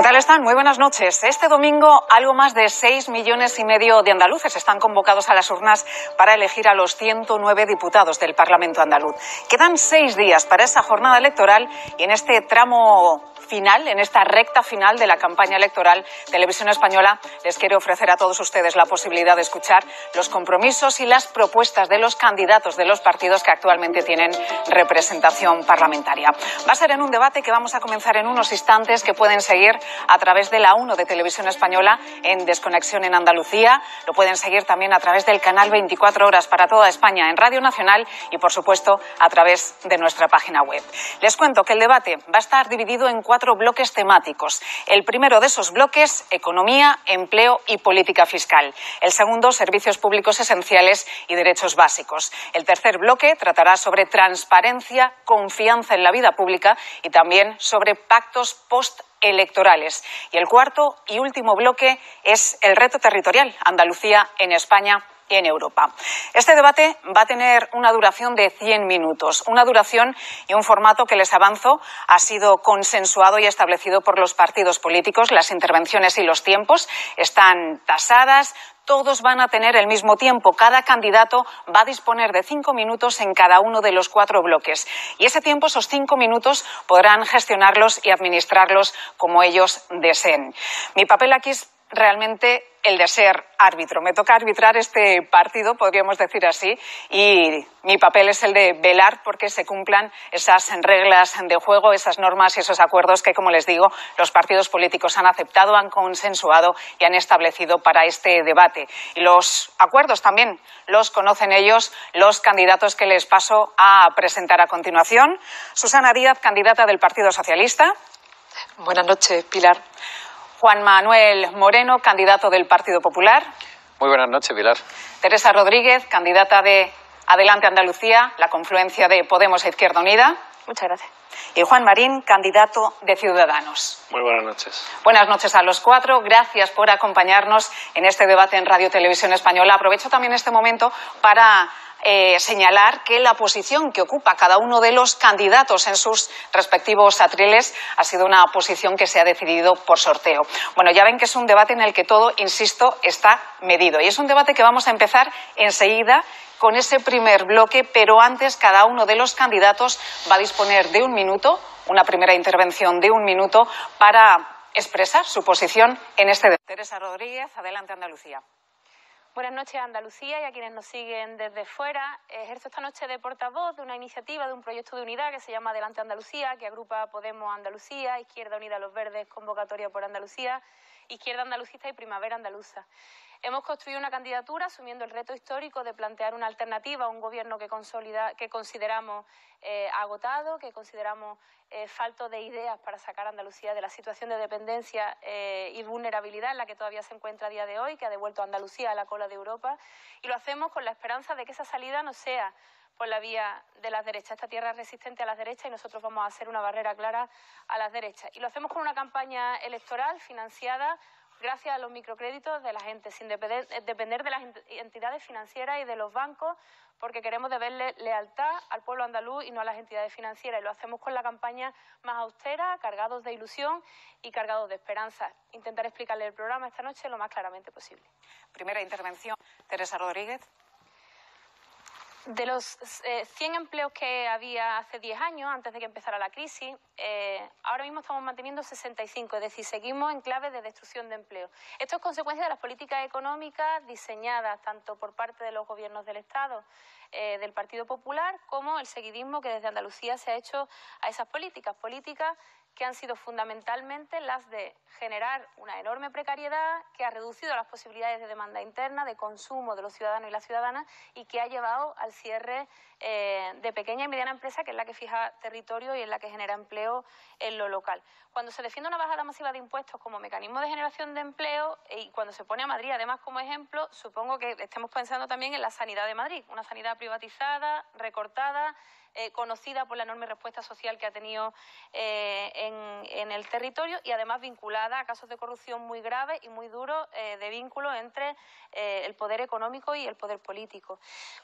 tal están? Muy buenas noches. Este domingo, algo más de 6,5 millones de andaluces están convocados a las urnas para elegir a los 109 diputados del Parlamento andaluz. Quedan 6 días para esa jornada electoral y en este tramo final, en esta recta final de la campaña electoral, Televisión Española les quiere ofrecer a todos ustedes la posibilidad de escuchar los compromisos y las propuestas de los candidatos de los partidos que actualmente tienen representación parlamentaria. Va a ser en un debate que vamos a comenzar en unos instantes, que pueden seguir a través de la 1 de Televisión Española en Desconexión en Andalucía. Lo pueden seguir también a través del canal 24 horas para toda España en Radio Nacional y, por supuesto, a través de nuestra página web. Les cuento que el debate va a estar dividido en 4 bloques temáticos. El primero de esos bloques, economía, empleo y política fiscal. El segundo, servicios públicos esenciales y derechos básicos. El tercer bloque tratará sobre transparencia, confianza en la vida pública y también sobre pactos postelectorales. Y el cuarto y último bloque es el reto territorial, Andalucía en España y en Europa. Este debate va a tener una duración de 100 minutos, una duración y un formato que, les avanzo, ha sido consensuado y establecido por los partidos políticos. Las intervenciones y los tiempos están tasadas. Todos van a tener el mismo tiempo. Cada candidato va a disponer de 5 minutos en cada uno de los 4 bloques. Y ese tiempo, esos 5 minutos, podrán gestionarlos y administrarlos como ellos deseen. Mi papel aquí es realmente el de ser árbitro. Me toca arbitrar este partido, podríamos decir así, y mi papel es el de velar porque se cumplan esas reglas de juego, esas normas y esos acuerdos que, como les digo, los partidos políticos han aceptado, han consensuado y han establecido para este debate. Y los acuerdos también los conocen ellos, los candidatos que les paso a presentar a continuación. Susana Díaz, candidata del Partido Socialista. Buenas noches, Pilar. Juan Manuel Moreno, candidato del Partido Popular. Muy buenas noches, Pilar. Teresa Rodríguez, candidata de Adelante Andalucía, la confluencia de Podemos e Izquierda Unida. Muchas gracias. Y Juan Marín, candidato de Ciudadanos. Muy buenas noches. Buenas noches a los 4. Gracias por acompañarnos en este debate en Radio Televisión Española. Aprovecho también este momento para señalar que la posición que ocupa cada uno de los candidatos en sus respectivos atriles ha sido una posición que se ha decidido por sorteo. Bueno, ya ven que es un debate en el que todo, insisto, está medido. Y es un debate que vamos a empezar enseguida con ese primer bloque, pero antes cada uno de los candidatos va a disponer de 1 minuto, una primera intervención de 1 minuto, para expresar su posición en este debate. Teresa Rodríguez, Adelante Andalucía. Buenas noches a Andalucía y a quienes nos siguen desde fuera. Ejerzo esta noche de portavoz de una iniciativa, de un proyecto de unidad que se llama Adelante Andalucía, que agrupa a Podemos Andalucía, Izquierda Unida Los Verdes, Convocatoria por Andalucía, Izquierda Andalucista y Primavera Andaluza. Hemos construido una candidatura asumiendo el reto histórico de plantear una alternativa a un gobierno que consideramos agotado, que consideramos falto de ideas para sacar a Andalucía de la situación de dependencia y vulnerabilidad en la que todavía se encuentra a día de hoy, que ha devuelto a Andalucía a la cola de Europa. Y lo hacemos con la esperanza de que esa salida no sea por la vía de las derechas. Esta tierra es resistente a las derechas y nosotros vamos a hacer una barrera clara a las derechas. Y lo hacemos con una campaña electoral financiada gracias a los microcréditos de la gente, sin depender de las entidades financieras y de los bancos, porque queremos deberle lealtad al pueblo andaluz y no a las entidades financieras. Y lo hacemos con la campaña más austera, cargados de ilusión y cargados de esperanza. Intentaré explicarle el programa esta noche lo más claramente posible. Primera intervención, Teresa Rodríguez. De los 100 empleos que había hace 10 años, antes de que empezara la crisis, ahora mismo estamos manteniendo 65, es decir, seguimos en clave de destrucción de empleo. Esto es consecuencia de las políticas económicas diseñadas tanto por parte de los gobiernos del Estado, del Partido Popular, como el seguidismo que desde Andalucía se ha hecho a esas políticas que han sido fundamentalmente las de generar una enorme precariedad, que ha reducido las posibilidades de demanda interna, de consumo de los ciudadanos y las ciudadanas y que ha llevado al cierre de pequeña y mediana empresa, que es la que fija territorio y es la que genera empleo en lo local. Cuando se defiende una bajada masiva de impuestos como mecanismo de generación de empleo y cuando se pone a Madrid además como ejemplo, supongo que estemos pensando también en la sanidad de Madrid, una sanidad privatizada, recortada, conocida por la enorme respuesta social que ha tenido en el territorio y además vinculada a casos de corrupción muy graves y muy duros de vínculo entre el poder económico y el poder político.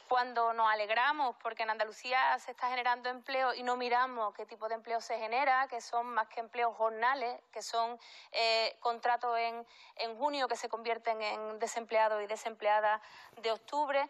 Cuando nos alegramos porque en Andalucía se está generando empleo y no miramos qué tipo de empleo se genera, que son más que empleos jornales, que son contratos en junio que se convierten en desempleados y desempleadas de octubre,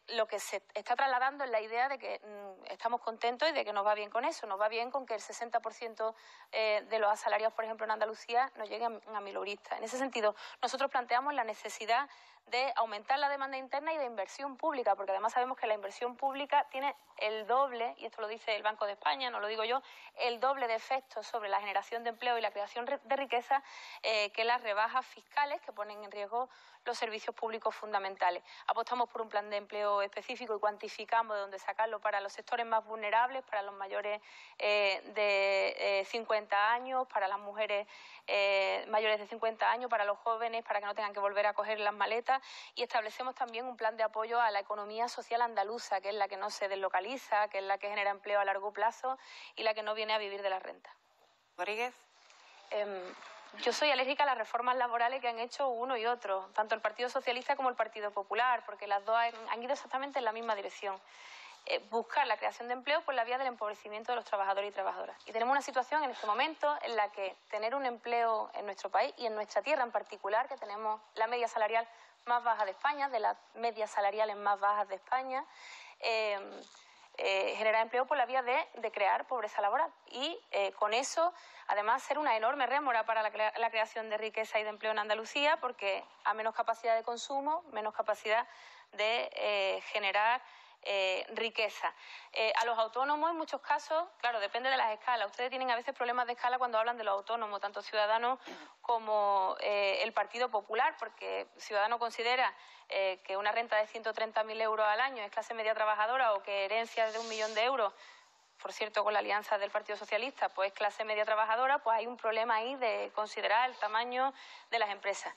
lo que se está trasladando es la idea de que estamos contentos y de que nos va bien con eso. Nos va bien con que el 60% de los asalariados, por ejemplo, en Andalucía, no lleguen a mileuristas. En ese sentido, nosotros planteamos la necesidad de aumentar la demanda interna y de inversión pública, porque además sabemos que la inversión pública tiene el doble, y esto lo dice el Banco de España, no lo digo yo, el doble de efectos sobre la generación de empleo y la creación de riqueza que las rebajas fiscales que ponen en riesgo los servicios públicos fundamentales. Apostamos por un plan de empleo específico y cuantificamos de dónde sacarlo para los sectores más vulnerables, para los mayores de 50 años, para las mujeres mayores de 50 años, para los jóvenes, para que no tengan que volver a coger las maletas, y establecemos también un plan de apoyo a la economía social andaluza, que es la que no se deslocaliza, que es la que genera empleo a largo plazo y la que no viene a vivir de la renta. Rodríguez. Yo soy alérgica a las reformas laborales que han hecho uno y otro, tanto el Partido Socialista como el Partido Popular, porque las dos han ido exactamente en la misma dirección. Buscar la creación de empleo por la vía del empobrecimiento de los trabajadores y trabajadoras. Y tenemos una situación en este momento en la que tener un empleo en nuestro país y en nuestra tierra en particular, que tenemos la media salarial más baja de España, de las medias salariales más bajas de España, generar empleo por la vía de crear pobreza laboral y con eso además ser una enorme rémora para la creación de riqueza y de empleo en Andalucía, porque a menos capacidad de consumo, menos capacidad de generar riqueza. A los autónomos, en muchos casos, claro, depende de las escalas. Ustedes tienen a veces problemas de escala cuando hablan de los autónomos, tanto Ciudadanos como el Partido Popular, porque Ciudadanos considera que una renta de 130.000 euros al año es clase media trabajadora, o que herencias de 1 millón de euros, por cierto, con la alianza del Partido Socialista, pues clase media trabajadora. Pues hay un problema ahí de considerar el tamaño de las empresas.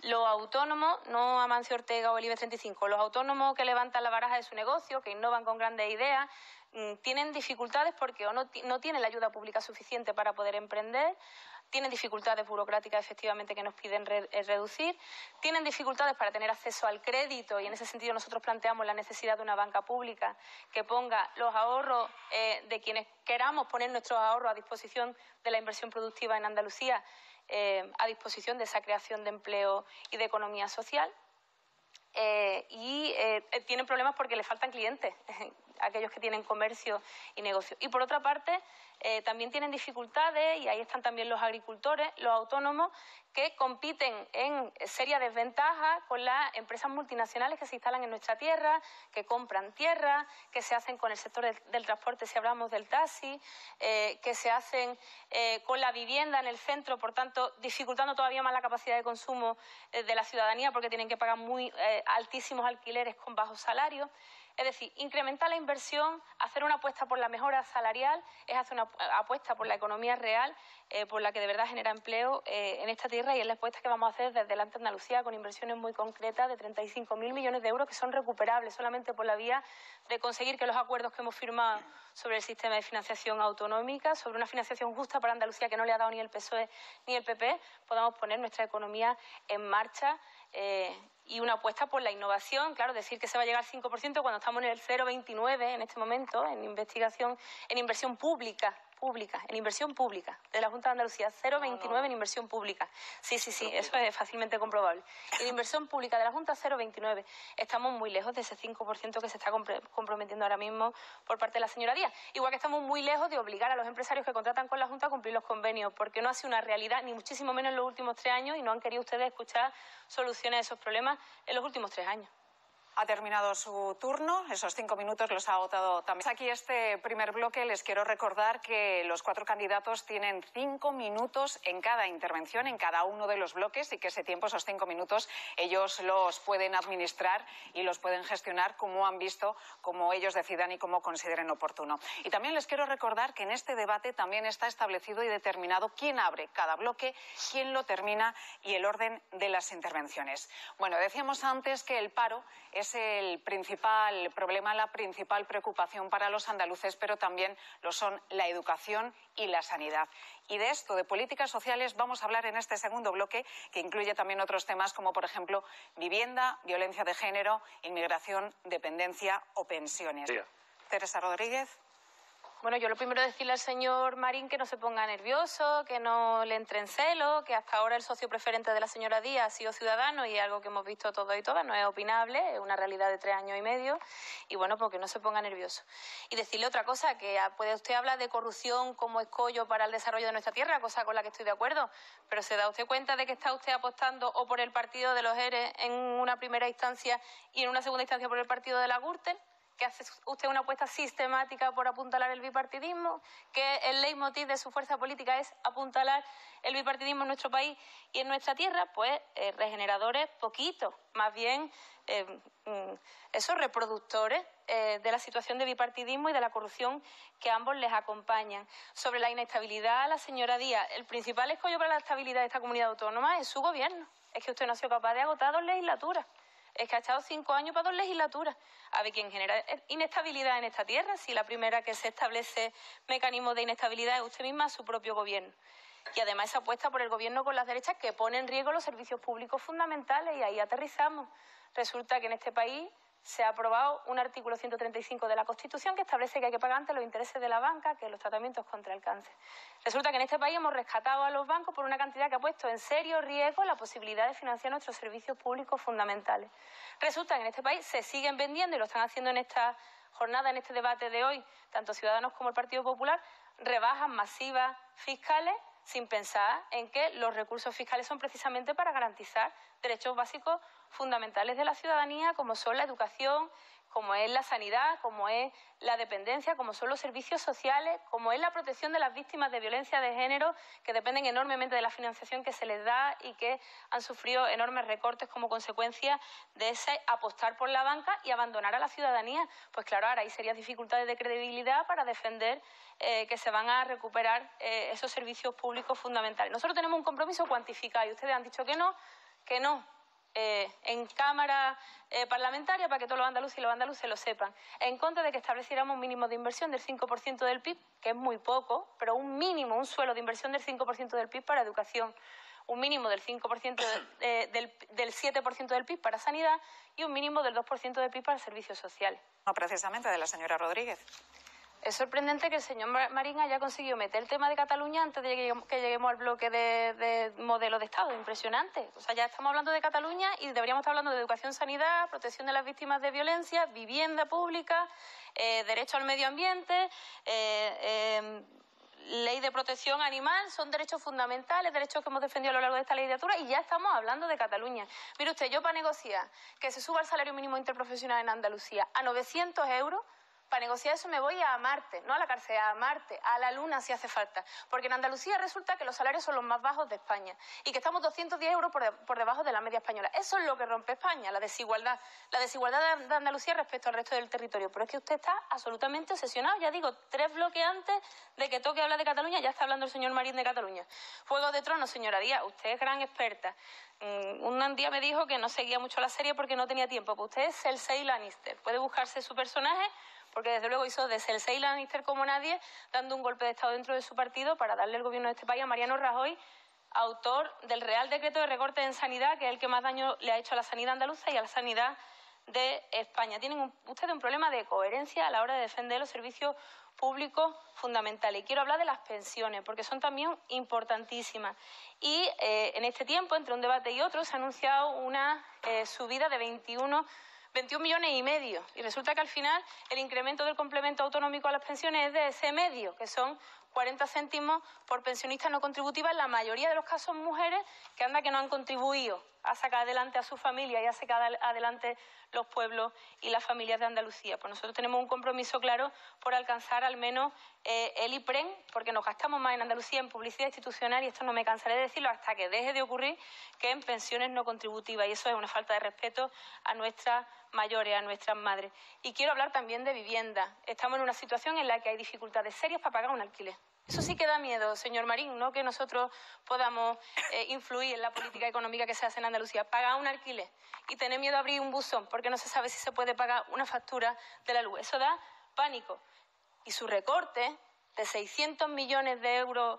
Los autónomos, no Amancio Ortega o el IBEX 35, los autónomos que levantan la baraja de su negocio, que innovan con grandes ideas, tienen dificultades porque o no tienen la ayuda pública suficiente para poder emprender, tienen dificultades burocráticas efectivamente que nos piden reducir, tienen dificultades para tener acceso al crédito, y en ese sentido nosotros planteamos la necesidad de una banca pública que ponga los ahorros de quienes queramos poner nuestros ahorros a disposición de la inversión productiva en Andalucía, a disposición de esa creación de empleo y de economía social. Tienen problemas porque les faltan clientes, aquellos que tienen comercio y negocio. Y por otra parte, también tienen dificultades, y ahí están también los agricultores, los autónomos, que compiten en seria desventaja con las empresas multinacionales que se instalan en nuestra tierra, que compran tierra, que se hacen con el sector del transporte, si hablamos del taxi, que se hacen con la vivienda en el centro, por tanto, dificultando todavía más la capacidad de consumo de la ciudadanía, porque tienen que pagar muy altísimos alquileres con bajos salarios. Es decir, incrementar la inversión, hacer una apuesta por la mejora salarial, es hacer una apuesta por la economía real, por la que de verdad genera empleo en esta tierra, y es la apuesta que vamos a hacer desde Delante Andalucía, con inversiones muy concretas de 35.000 millones de euros que son recuperables solamente por la vía de conseguir que los acuerdos que hemos firmado sobre el sistema de financiación autonómica, sobre una financiación justa para Andalucía que no le ha dado ni el PSOE ni el PP, podamos poner nuestra economía en marcha. Y una apuesta por la innovación, claro, decir que se va a llegar al 5% cuando estamos en el 0,29 en este momento en investigación, en inversión pública, en inversión pública de la Junta de Andalucía, 0,29 en inversión pública. Sí, eso es fácilmente comprobable. En inversión pública de la Junta, 0,29. Estamos muy lejos de ese 5% que se está comprometiendo ahora mismo por parte de la señora Díaz. Igual que estamos muy lejos de obligar a los empresarios que contratan con la Junta a cumplir los convenios, porque no ha sido una realidad, ni muchísimo menos en los últimos 3 años, y no han querido ustedes escuchar soluciones a esos problemas en los últimos 3 años. Ha terminado su turno, esos 5 minutos los ha agotado también. Aquí este primer bloque. Les quiero recordar que los 4 candidatos tienen 5 minutos en cada intervención, en cada uno de los bloques, y que ese tiempo, esos 5 minutos, ellos los pueden administrar y los pueden gestionar como han visto, como ellos decidan y como consideren oportuno. Y también les quiero recordar que en este debate también está establecido y determinado quién abre cada bloque, quién lo termina y el orden de las intervenciones. Bueno, decíamos antes que el paro es es el principal problema, la principal preocupación para los andaluces, pero también lo son la educación y la sanidad. Y de esto, de políticas sociales, vamos a hablar en este segundo bloque, que incluye también otros temas como, por ejemplo, vivienda, violencia de género, inmigración, dependencia o pensiones. Sí. Teresa Rodríguez. Bueno, yo lo primero decirle al señor Marín que no se ponga nervioso, que no le entre en celo, que hasta ahora el socio preferente de la señora Díaz ha sido Ciudadanos y es algo que hemos visto todos y todas, no es opinable, es una realidad de 3 años y medio y bueno, porque no se ponga nervioso. Y decirle otra cosa, que puede usted hablar de corrupción como escollo para el desarrollo de nuestra tierra, cosa con la que estoy de acuerdo, pero ¿se da usted cuenta de que está usted apostando o por el partido de los ERE en una primera instancia y en una segunda instancia por el partido de la Gürtel? Que hace usted una apuesta sistemática por apuntalar el bipartidismo, que el leitmotiv de su fuerza política es apuntalar el bipartidismo en nuestro país y en nuestra tierra, pues regeneradores poquitos, más bien esos reproductores de la situación de bipartidismo y de la corrupción que ambos les acompañan. Sobre la inestabilidad, la señora Díaz, el principal escollo para la estabilidad de esta comunidad autónoma es su gobierno. Es que usted no ha sido capaz de agotar 2 legislaturas. Es que ha estado 5 años para 2 legislaturas. A ver quién genera inestabilidad en esta tierra, si la primera que se establece mecanismos de inestabilidad es usted misma, su propio gobierno. Y además esa apuesta por el gobierno con las derechas que pone en riesgo los servicios públicos fundamentales y ahí aterrizamos. Resulta que en este país se ha aprobado un artículo 135 de la Constitución que establece que hay que pagar ante los intereses de la banca, que los tratamientos contra el cáncer. Resulta que en este país hemos rescatado a los bancos por una cantidad que ha puesto en serio riesgo la posibilidad de financiar nuestros servicios públicos fundamentales. Resulta que en este país se siguen vendiendo, y lo están haciendo en esta jornada, en este debate de hoy, tanto Ciudadanos como el Partido Popular, rebajas masivas fiscales sin pensar en que los recursos fiscales son precisamente para garantizar derechos básicos fundamentales de la ciudadanía, como son la educación, como es la sanidad, como es la dependencia, como son los servicios sociales, como es la protección de las víctimas de violencia de género, que dependen enormemente de la financiación que se les da y que han sufrido enormes recortes como consecuencia de ese apostar por la banca y abandonar a la ciudadanía. Pues claro, ahora hay serias dificultades de credibilidad para defender que se van a recuperar esos servicios públicos fundamentales. Nosotros tenemos un compromiso cuantificado y ustedes han dicho que no, en Cámara parlamentaria, para que todos los andaluces y los andaluces lo sepan, en contra de que estableciéramos un mínimo de inversión del 5% del PIB, que es muy poco, pero un mínimo, un suelo de inversión del 5% del PIB para educación, un mínimo del 5% del 7% del PIB para sanidad y un mínimo del 2% del PIB para servicios sociales. No, precisamente de la señora Rodríguez. Es sorprendente que el señor Marín haya conseguido meter el tema de Cataluña antes de que lleguemos al bloque de modelo de Estado. Impresionante. O sea, ya estamos hablando de Cataluña y deberíamos estar hablando de educación, sanidad, protección de las víctimas de violencia, vivienda pública, derecho al medio ambiente, ley de protección animal. Son derechos fundamentales, derechos que hemos defendido a lo largo de esta legislatura y ya estamos hablando de Cataluña. Mire usted, yo para negociar que se suba el salario mínimo interprofesional en Andalucía a 900 euros, para negociar eso me voy a Marte, no a la cárcel, a Marte, a la Luna si hace falta. Porque en Andalucía resulta que los salarios son los más bajos de España y que estamos 210 euros por debajo de la media española. Eso es lo que rompe España, la desigualdad. La desigualdad de Andalucía respecto al resto del territorio. Pero es que usted está absolutamente obsesionado. Ya digo, 3 bloques antes de que toque hablar de Cataluña, ya está hablando el señor Marín de Cataluña. Juego de Tronos, señora Díaz, usted es gran experta. Un día me dijo que no seguía mucho la serie porque no tenía tiempo. Pues usted es Cersei Lannister. Puede buscarse su personaje, porque desde luego hizo de Cersei Lannister como nadie, dando un golpe de Estado dentro de su partido para darle el gobierno de este país a Mariano Rajoy, autor del Real Decreto de Recortes en Sanidad, que es el que más daño le ha hecho a la sanidad andaluza y a la sanidad de España. Tienen ustedes un problema de coherencia a la hora de defender los servicios públicos fundamentales. Y quiero hablar de las pensiones, porque son también importantísimas. Y en este tiempo, entre un debate y otro, se ha anunciado una subida de 21 millones y medio. Y resulta que al final el incremento del complemento autonómico a las pensiones es de ese medio, que son 40 céntimos por pensionista no contributiva, en la mayoría de los casos mujeres que no han contribuido a sacar adelante a su familia y a sacar adelante los pueblos y las familias de Andalucía. Pues nosotros tenemos un compromiso claro por alcanzar al menos el IPREN, porque nos gastamos más en Andalucía en publicidad institucional, y esto no me cansaré de decirlo hasta que deje de ocurrir, que en pensiones no contributivas, y eso es una falta de respeto a nuestras mayores, a nuestras madres. Y quiero hablar también de vivienda. Estamos en una situación en la que hay dificultades serias para pagar un alquiler. Eso sí que da miedo, señor Marín, no que nosotros podamos influir en la política económica que se hace en Andalucía. Pagar un alquiler y tener miedo a abrir un buzón porque no se sabe si se puede pagar una factura de la luz. Eso da pánico. Y su recorte de 600 millones de euros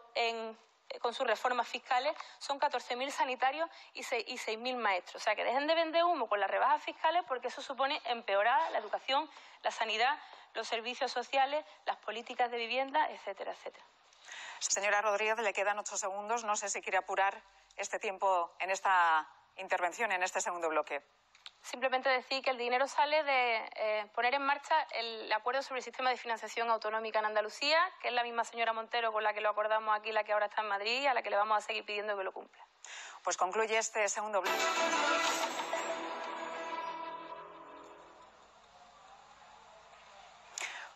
con sus reformas fiscales son 14.000 sanitarios y 6.000 maestros. O sea, que dejen de vender humo con las rebajas fiscales porque eso supone empeorar la educación, la sanidad, los servicios sociales, las políticas de vivienda, etcétera, etcétera. Señora Rodríguez, le quedan 8 segundos. No sé si quiere apurar este tiempo en esta intervención, en este segundo bloque. Simplemente decir que el dinero sale de poner en marcha el acuerdo sobre el sistema de financiación autonómica en Andalucía, que es la misma señora Montero con la que lo acordamos aquí, la que ahora está en Madrid, y a la que le vamos a seguir pidiendo que lo cumpla. Pues concluye este segundo bloque.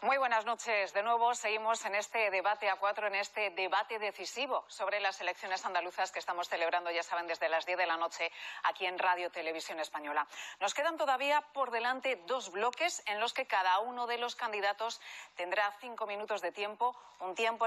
Muy buenas noches. De nuevo seguimos en este debate a 4, en este debate decisivo sobre las elecciones andaluzas que estamos celebrando, ya saben, desde las 10 de la noche aquí en Radio Televisión Española. Nos quedan todavía por delante 2 bloques en los que cada uno de los candidatos tendrá 5 minutos de tiempo,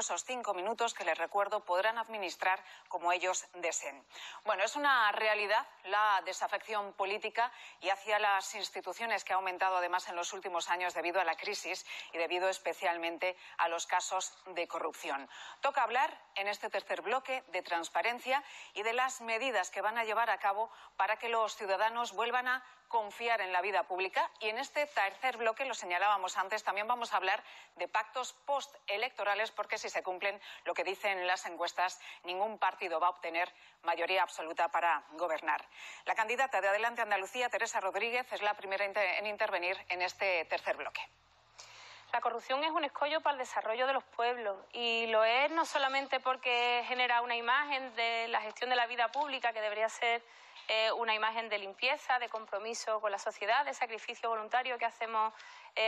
esos 5 minutos que les recuerdo podrán administrar como ellos deseen. Bueno, es una realidad la desafección política y hacia las instituciones que ha aumentado además en los últimos años debido a la crisis y debido especialmente a los casos de corrupción. Toca hablar en este tercer bloque de transparencia y de las medidas que van a llevar a cabo para que los ciudadanos vuelvan a confiar en la vida pública, y en este tercer bloque, lo señalábamos antes, también vamos a hablar de pactos postelectorales, porque si se cumplen lo que dicen las encuestas, ningún partido va a obtener mayoría absoluta para gobernar. La candidata de Adelante Andalucía, Teresa Rodríguez, es la primera en intervenir en este tercer bloque. La corrupción es un escollo para el desarrollo de los pueblos, y lo es no solamente porque genera una imagen de la gestión de la vida pública que debería ser una imagen de limpieza, de compromiso con la sociedad, de sacrificio voluntario que hacemos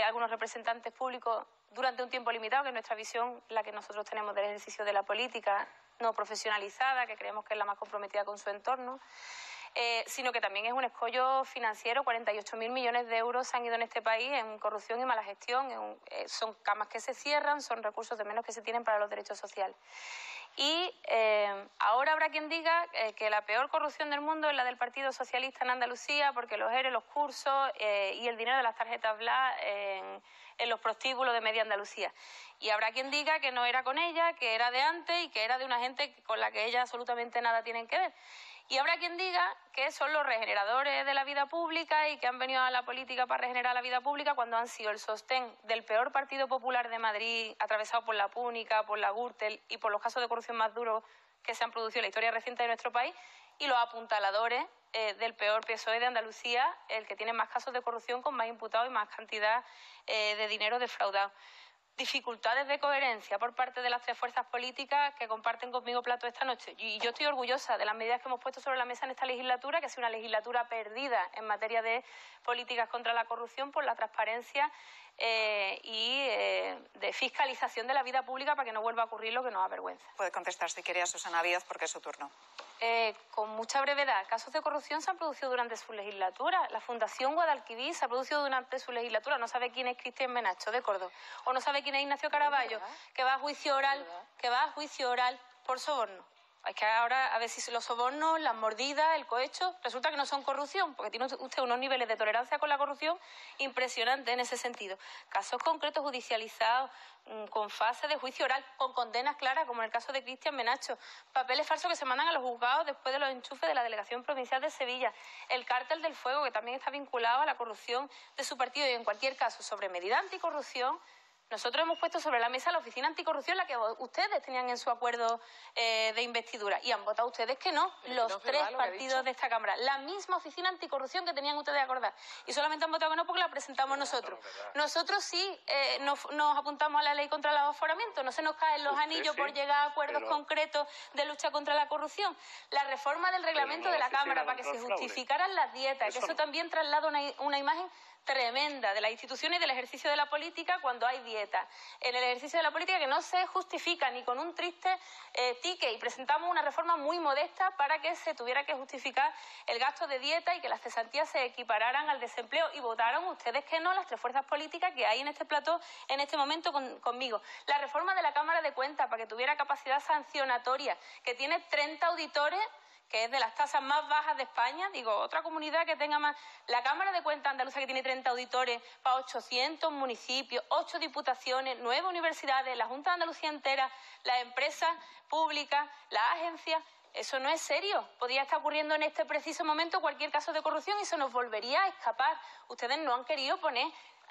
algunos representantes públicos durante un tiempo limitado, que es nuestra visión, la que nosotros tenemos del ejercicio de la política no profesionalizada, que creemos que es la más comprometida con su entorno. Sino que también es un escollo financiero. 48.000 millones de euros se han ido en este país en corrupción y mala gestión. Son camas que se cierran, son recursos de menos que se tienen para los derechos sociales. Y ahora habrá quien diga que la peor corrupción del mundo es la del Partido Socialista en Andalucía, porque los ERE, los cursos y el dinero de las tarjetas BLA en los prostíbulos de media Andalucía. Y habrá quien diga que no era con ella, que era de antes y que era de una gente con la que ella absolutamente nada tienen que ver. Y habrá quien diga que son los regeneradores de la vida pública y que han venido a la política para regenerar la vida pública cuando han sido el sostén del peor Partido Popular de Madrid, atravesado por la Púnica, por la Gürtel y por los casos de corrupción más duros que se han producido en la historia reciente de nuestro país, y los apuntaladores del peor PSOE de Andalucía, el que tiene más casos de corrupción con más imputados y más cantidad de dinero defraudado. Dificultades de coherencia por parte de las 3 fuerzas políticas que comparten conmigo plato esta noche. Y yo estoy orgullosa de las medidas que hemos puesto sobre la mesa en esta legislatura, que ha sido una legislatura perdida en materia de políticas contra la corrupción por la transparencia y de fiscalización de la vida pública para que no vuelva a ocurrir lo que nos avergüenza. Puede contestar si quiere a Susana Díaz, porque es su turno. Con mucha brevedad, casos de corrupción se han producido durante su legislatura. La Fundación Guadalquivir se ha producido durante su legislatura. No sabe quién es Cristian Menacho, de Córdoba. O no sabe quién es Ignacio Caraballo, que va a juicio oral por soborno. Es que ahora, a ver si los sobornos, las mordidas, el cohecho, resulta que no son corrupción, porque tiene usted unos niveles de tolerancia con la corrupción impresionantes en ese sentido. Casos concretos judicializados, con fase de juicio oral, con condenas claras, como en el caso de Cristian Menacho. Papeles falsos que se mandan a los juzgados después de los enchufes de la Delegación Provincial de Sevilla. El cártel del fuego, que también está vinculado a la corrupción de su partido. Y en cualquier caso, sobre medida anticorrupción, nosotros hemos puesto sobre la mesa la oficina anticorrupción, la que ustedes tenían en su acuerdo de investidura, y han votado ustedes que no, los 3 partidos de esta Cámara. La misma oficina anticorrupción que tenían ustedes acordar. Y solamente han votado que no porque la presentamos nosotros. Nosotros sí nos apuntamos a la ley contra el aforamiento. No se nos caen los anillos por llegar a acuerdos concretos de lucha contra la corrupción. La reforma del reglamento de la Cámara para que se justificaran las dietas, que eso también traslada una imagen tremenda de las instituciones y del ejercicio de la política cuando hay dieta. En el ejercicio de la política que no se justifica ni con un triste ticket, y presentamos una reforma muy modesta para que se tuviera que justificar el gasto de dieta y que las cesantías se equipararan al desempleo, y votaron ustedes que no, las tres fuerzas políticas que hay en este plató en este momento conmigo. La reforma de la Cámara de Cuentas para que tuviera capacidad sancionatoria, que tiene 30 auditores, que es de las tasas más bajas de España. Digo, otra comunidad que tenga más. La Cámara de Cuentas andaluza, que tiene 30 auditores para 800 municipios, 8 diputaciones, 9 universidades, la Junta de Andalucía entera, las empresas públicas, las agencias. Eso no es serio. Podría estar ocurriendo en este preciso momento cualquier caso de corrupción y se nos volvería a escapar. Ustedes no han querido poner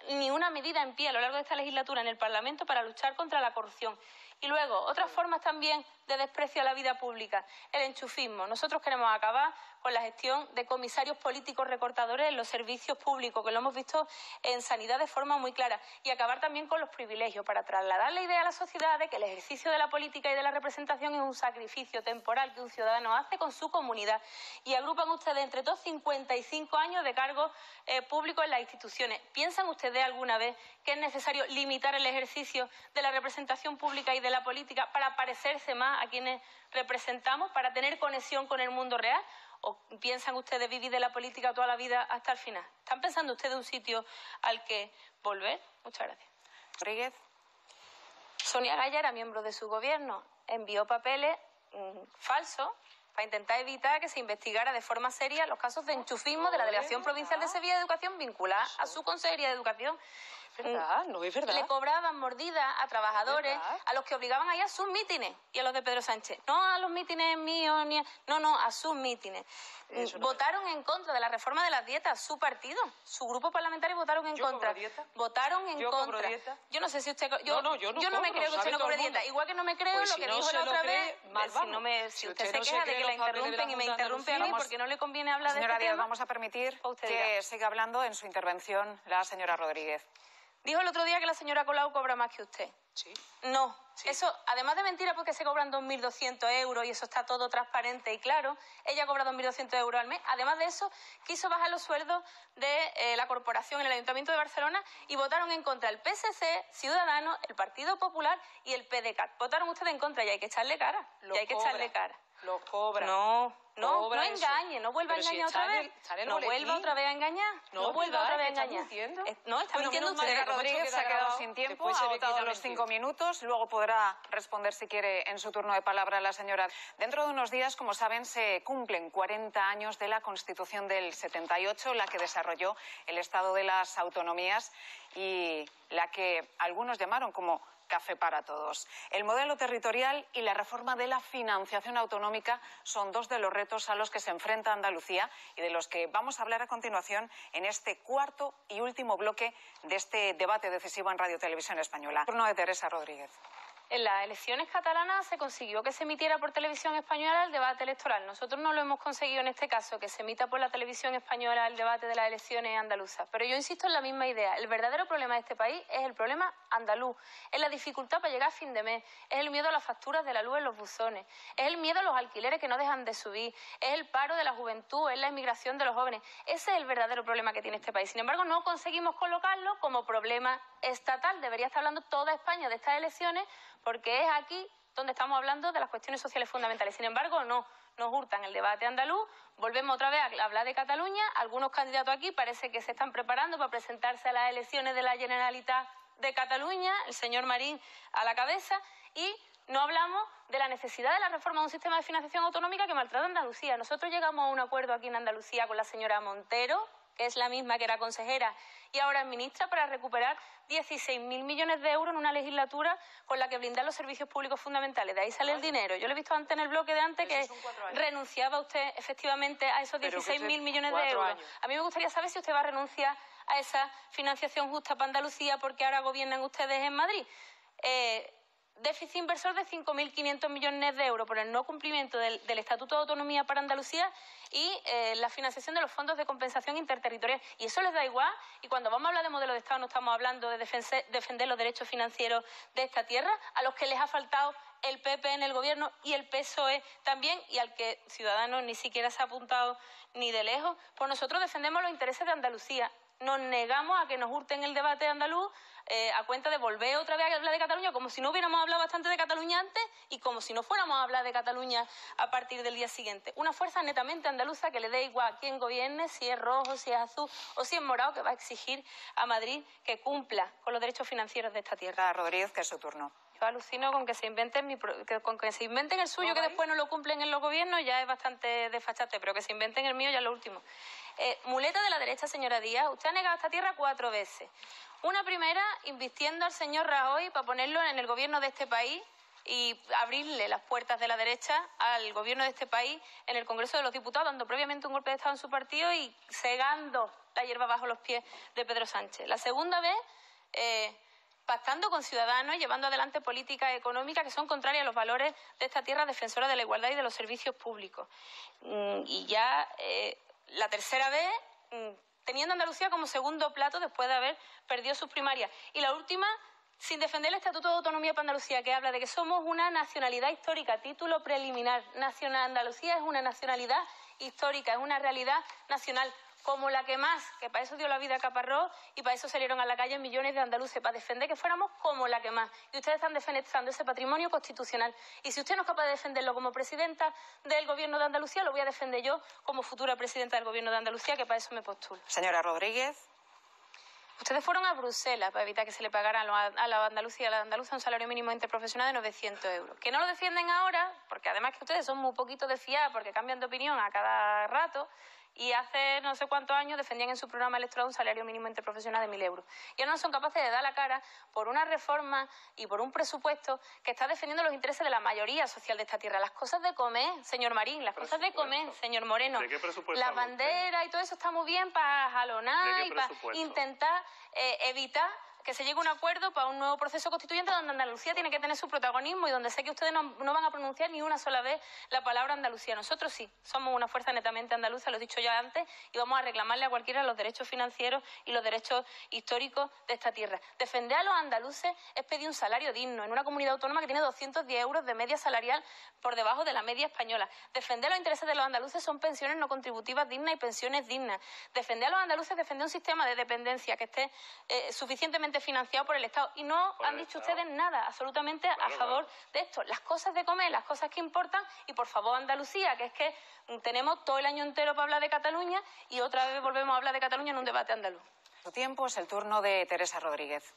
ni una medida en pie a lo largo de esta legislatura en el Parlamento para luchar contra la corrupción. Y luego, otras formas también de desprecio a la vida pública, el enchufismo. Nosotros queremos acabar con la gestión de comisarios políticos recortadores en los servicios públicos, que lo hemos visto en sanidad de forma muy clara, y acabar también con los privilegios, para trasladar la idea a la sociedad de que el ejercicio de la política y de la representación es un sacrificio temporal que un ciudadano hace con su comunidad. Y agrupan ustedes entre todos 55 años de cargos públicos en las instituciones. ¿Piensan ustedes alguna vez que es necesario limitar el ejercicio de la representación pública y de la política para parecerse más a quienes representamos, para tener conexión con el mundo real? ¿O piensan ustedes vivir de la política toda la vida hasta el final? ¿Están pensando ustedes un sitio al que volver? Muchas gracias. Rodríguez. Sonia Gaya era miembro de su gobierno, envió papeles falsos para intentar evitar que se investigara de forma seria los casos de enchufismo de la Delegación Provincial de Sevilla de Educación vinculada a su Consejería de Educación. ¿Verdad? No es verdad. Le cobraban mordidas a trabajadores a los que obligaban a ir a sus mítines, y a los de Pedro Sánchez. No a los mítines míos, no, a sus mítines. Votaron en contra de la reforma de las dietas, su partido, su grupo parlamentario votaron en contra. ¿Cobro dieta? Votaron en contra. ¿Cobro dieta? Yo no sé si usted... Yo no me creo que usted no cobre dieta. Igual que no me creo pues lo que dijo la otra vez. Si usted se queja de que la interrumpen y me interrumpe a mí porque no le conviene hablar de este tema. Vamos a permitir que siga hablando en su intervención la señora Rodríguez. Dijo el otro día que la señora Colau cobra más que usted. Sí. No. Sí. Eso, además de mentira, porque se cobran 2.200 euros y eso está todo transparente y claro, ella cobra 2.200 euros al mes. Además de eso, quiso bajar los sueldos de la corporación en el Ayuntamiento de Barcelona y votaron en contra el PSC, Ciudadanos, el Partido Popular y el PDeCAT. Votaron ustedes en contra y hay que echarle cara. Lo cobra. No engañe, no vuelva a engañar otra vez. No vuelva otra vez a engañar. No vuelva otra vez a engañar. No, está mintiendo usted. Señora Rodríguez se ha quedado sin tiempo, ha agotado los 5 minutos, luego podrá responder si quiere en su turno de palabra la señora. Dentro de unos días, como saben, se cumplen 40 años de la Constitución del 78, la que desarrolló el Estado de las Autonomías y la que algunos llamaron como café para todos. El modelo territorial y la reforma de la financiación autonómica son dos de los retos a los que se enfrenta Andalucía y de los que vamos a hablar a continuación en este cuarto y último bloque de este debate decisivo en Radio Televisión Española. Turno de Teresa Rodríguez. En las elecciones catalanas se consiguió que se emitiera por televisión española el debate electoral. Nosotros no lo hemos conseguido en este caso, que se emita por la televisión española el debate de las elecciones andaluzas. Pero yo insisto en la misma idea. El verdadero problema de este país es el problema andaluz. Es la dificultad para llegar a fin de mes. Es el miedo a las facturas de la luz en los buzones. Es el miedo a los alquileres que no dejan de subir. Es el paro de la juventud. Es la inmigración de los jóvenes. Ese es el verdadero problema que tiene este país. Sin embargo, no conseguimos colocarlo como problema estatal. Debería estar hablando toda España de estas elecciones, porque es aquí donde estamos hablando de las cuestiones sociales fundamentales. Sin embargo, no, nos hurtan el debate andaluz, volvemos otra vez a hablar de Cataluña, algunos candidatos aquí parece que se están preparando para presentarse a las elecciones de la Generalitat de Cataluña, el señor Marín a la cabeza, y no hablamos de la necesidad de la reforma de un sistema de financiación autonómica que maltrata a Andalucía. Nosotros llegamos a un acuerdo aquí en Andalucía con la señora Montero, que es la misma que era consejera y ahora es ministra, para recuperar 16.000 millones de euros en una legislatura con la que blindar los servicios públicos fundamentales. De ahí sale el dinero. Yo lo he visto antes en el bloque de antes que renunciaba usted efectivamente a esos 16.000 millones de euros. A mí me gustaría saber si usted va a renunciar a esa financiación justa para Andalucía porque ahora gobiernan ustedes en Madrid. Déficit inversor de 5.500 millones de euros por el no cumplimiento del Estatuto de Autonomía para Andalucía y la financiación de los fondos de compensación interterritorial. Y eso les da igual. Y cuando vamos a hablar de modelo de Estado no estamos hablando de defender los derechos financieros de esta tierra, a los que les ha faltado el PP en el gobierno y el PSOE también, y al que Ciudadanos ni siquiera se ha apuntado ni de lejos. Pues nosotros defendemos los intereses de Andalucía. nos negamos a que nos hurten el debate andaluz a cuenta de volver otra vez a hablar de Cataluña, como si no hubiéramos hablado bastante de Cataluña antes y como si no fuéramos a hablar de Cataluña a partir del día siguiente. Una fuerza netamente andaluza que le dé igual a quién gobierne, si es rojo, si es azul o si es morado, que va a exigir a Madrid que cumpla con los derechos financieros de esta tierra. Rodríguez, que es su turno. Yo alucino con que se inventen el suyo, que después no lo cumplen en los gobiernos, ya es bastante desfachate, pero que se inventen el mío ya es lo último. Muleta de la derecha, señora Díaz, usted ha negado esta tierra 4 veces. Una primera, invistiendo al señor Rajoy para ponerlo en el gobierno de este país y abrirle las puertas de la derecha al gobierno de este país en el Congreso de los Diputados, dando previamente un golpe de Estado en su partido y segando la hierba bajo los pies de Pedro Sánchez. La segunda vez, pactando con Ciudadanos y llevando adelante políticas económicas que son contrarias a los valores de esta tierra defensora de la igualdad y de los servicios públicos. Y ya la tercera vez, teniendo Andalucía como segundo plato después de haber perdido sus primarias. Y la última, sin defender el Estatuto de Autonomía para Andalucía, que habla de que somos una nacionalidad histórica, título preliminar. Andalucía es una nacionalidad histórica, es una realidad nacional, como la que más, que para eso dio la vida a Caparrós y para eso salieron a la calle millones de andaluces, para defender que fuéramos como la que más. Y ustedes están defenestrando ese patrimonio constitucional. Y si usted no es capaz de defenderlo como presidenta del Gobierno de Andalucía, lo voy a defender yo como futura presidenta del Gobierno de Andalucía, que para eso me postulo. Señora Rodríguez. Ustedes fueron a Bruselas para evitar que se le pagara a la andaluza un salario mínimo interprofesional de 900 euros. Que no lo defienden ahora, porque además que ustedes son muy poquito de fiar, porque cambian de opinión a cada rato, y hace no sé cuántos años defendían en su programa electoral un salario mínimo interprofesional de 1.000 euros. Y ahora no son capaces de dar la cara por una reforma y por un presupuesto que está defendiendo los intereses de la mayoría social de esta tierra. Las cosas de comer, señor Marín, las cosas de comer, señor Moreno. ¿De qué presupuesto? La bandera y todo eso está muy bien para jalonar y para intentar evitar que se llegue a un acuerdo para un nuevo proceso constituyente donde Andalucía tiene que tener su protagonismo y donde sé que ustedes no van a pronunciar ni una sola vez la palabra Andalucía. Nosotros sí, somos una fuerza netamente andaluza, lo he dicho ya antes, y vamos a reclamarle a cualquiera los derechos financieros y los derechos históricos de esta tierra. Defender a los andaluces es pedir un salario digno en una comunidad autónoma que tiene 210 euros de media salarial por debajo de la media española. Defender los intereses de los andaluces son pensiones no contributivas dignas y pensiones dignas. Defender a los andaluces es defender un sistema de dependencia que esté suficientemente financiado por el Estado. Y no han dicho ustedes nada absolutamente a favor de esto. Las cosas de comer, las cosas que importan, y por favor Andalucía, que es que tenemos todo el año entero para hablar de Cataluña y otra vez volvemos a hablar de Cataluña en un debate andaluz. Su tiempo es el turno de Teresa Rodríguez.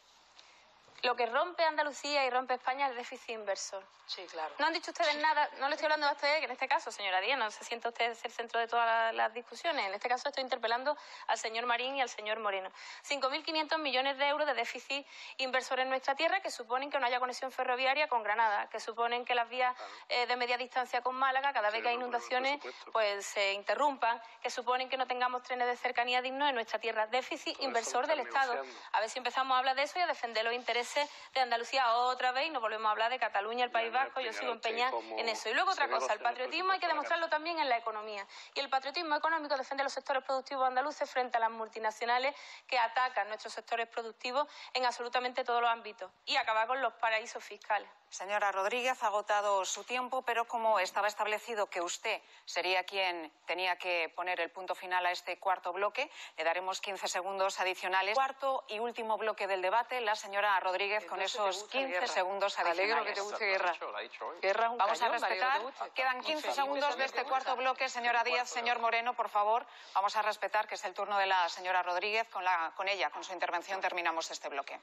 Lo que rompe Andalucía y rompe España es el déficit inversor. Sí, claro. No han dicho ustedes nada, no le estoy hablando a usted, que en este caso, señora Díaz, no se sienta usted el centro de todas las discusiones. En este caso estoy interpelando al señor Marín y al señor Moreno. 5.500 millones de euros de déficit inversor en nuestra tierra, que suponen que no haya conexión ferroviaria con Granada, que suponen que las vías de media distancia con Málaga, cada vez que hay inundaciones, pues se interrumpan, que suponen que no tengamos trenes de cercanía dignos en nuestra tierra. Déficit inversor del Estado. A ver si empezamos a hablar de eso y a defender los intereses de Andalucía otra vez y nos volvemos a hablar de Cataluña, el País Vasco. Yo sigo empeñada en eso. Y luego otra cosa, el patriotismo hay que demostrarlo también en la economía. Y el patriotismo económico defiende los sectores productivos andaluces frente a las multinacionales que atacan nuestros sectores productivos en absolutamente todos los ámbitos. Y acabar con los paraísos fiscales. Señora Rodríguez, ha agotado su tiempo, pero como estaba establecido que usted sería quien tenía que poner el punto final a este cuarto bloque, le daremos 15 segundos adicionales. Cuarto y último bloque del debate, la señora Rodríguez con esos 15 segundos adicionales. Alegro que te guste Guerra. Guerra es un Vamos a respetar. Quedan 15 segundos de este cuarto bloque. Señora Díaz, señor Moreno, por favor, vamos a respetar que es el turno de la señora Rodríguez. Con ella, con su intervención, terminamos este bloque.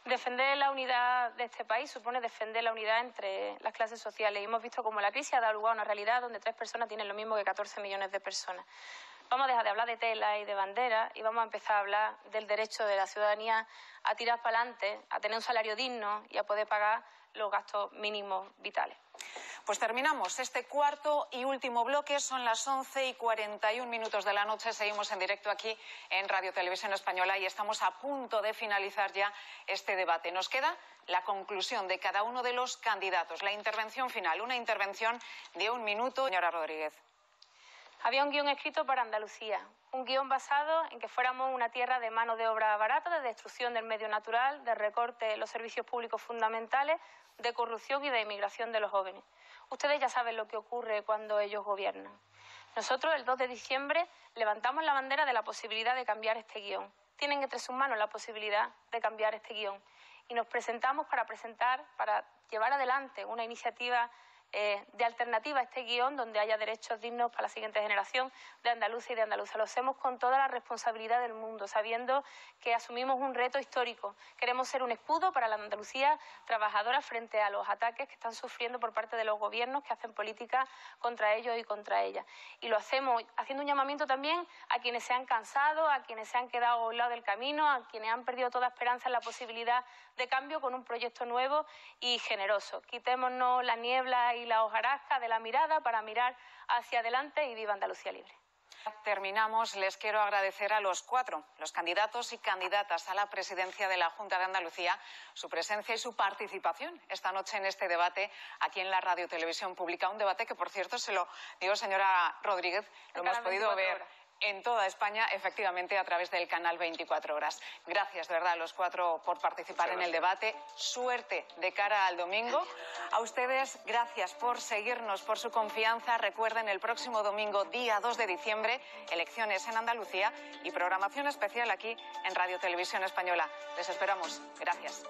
Defender la unidad de este país supone defender la unidad entre las clases sociales. Y hemos visto cómo la crisis ha dado lugar a una realidad donde 3 personas tienen lo mismo que 14 millones de personas. Vamos a dejar de hablar de tela y de bandera y vamos a empezar a hablar del derecho de la ciudadanía a tirar para adelante, a tener un salario digno y a poder pagar los gastos mínimos vitales. Pues terminamos este cuarto y último bloque. Son las 11:41 de la noche. Seguimos en directo aquí en Radio Televisión Española y estamos a punto de finalizar ya este debate. Nos queda la conclusión de cada uno de los candidatos, la intervención final, una intervención de 1 minuto. Señora Rodríguez. Había un guión escrito para Andalucía, un guión basado en que fuéramos una tierra de mano de obra barata, de destrucción del medio natural, de recorte de los servicios públicos fundamentales, de corrupción y de inmigración de los jóvenes. Ustedes ya saben lo que ocurre cuando ellos gobiernan. Nosotros, el 2 de diciembre, levantamos la bandera de la posibilidad de cambiar este guión. Tienen entre sus manos la posibilidad de cambiar este guión. Y nos presentamos para llevar adelante una iniciativa de alternativa a este guión, donde haya derechos dignos para la siguiente generación de andaluces y de andaluzas. Lo hacemos con toda la responsabilidad del mundo, sabiendo que asumimos un reto histórico. Queremos ser un escudo para la Andalucía trabajadora frente a los ataques que están sufriendo por parte de los gobiernos que hacen política contra ellos y contra ellas. Y lo hacemos haciendo un llamamiento también a quienes se han cansado, a quienes se han quedado a un lado del camino, a quienes han perdido toda esperanza en la posibilidad de cambio con un proyecto nuevo y generoso. Quitémonos la niebla y la hojarasca de la mirada para mirar hacia adelante y viva Andalucía libre. Terminamos. Les quiero agradecer a los 4, los candidatos y candidatas a la presidencia de la Junta de Andalucía, su presencia y su participación esta noche en este debate aquí en la Radio Televisión Pública. Un debate que, por cierto, se lo digo, señora Rodríguez, lo hemos podido ver en toda España, efectivamente, a través del canal 24 Horas. Gracias, de verdad, a los 4 por participar en el debate. Suerte de cara al domingo. A ustedes, gracias por seguirnos, por su confianza. Recuerden, el próximo domingo, día 2 de diciembre, elecciones en Andalucía y programación especial aquí en Radio Televisión Española. Les esperamos. Gracias.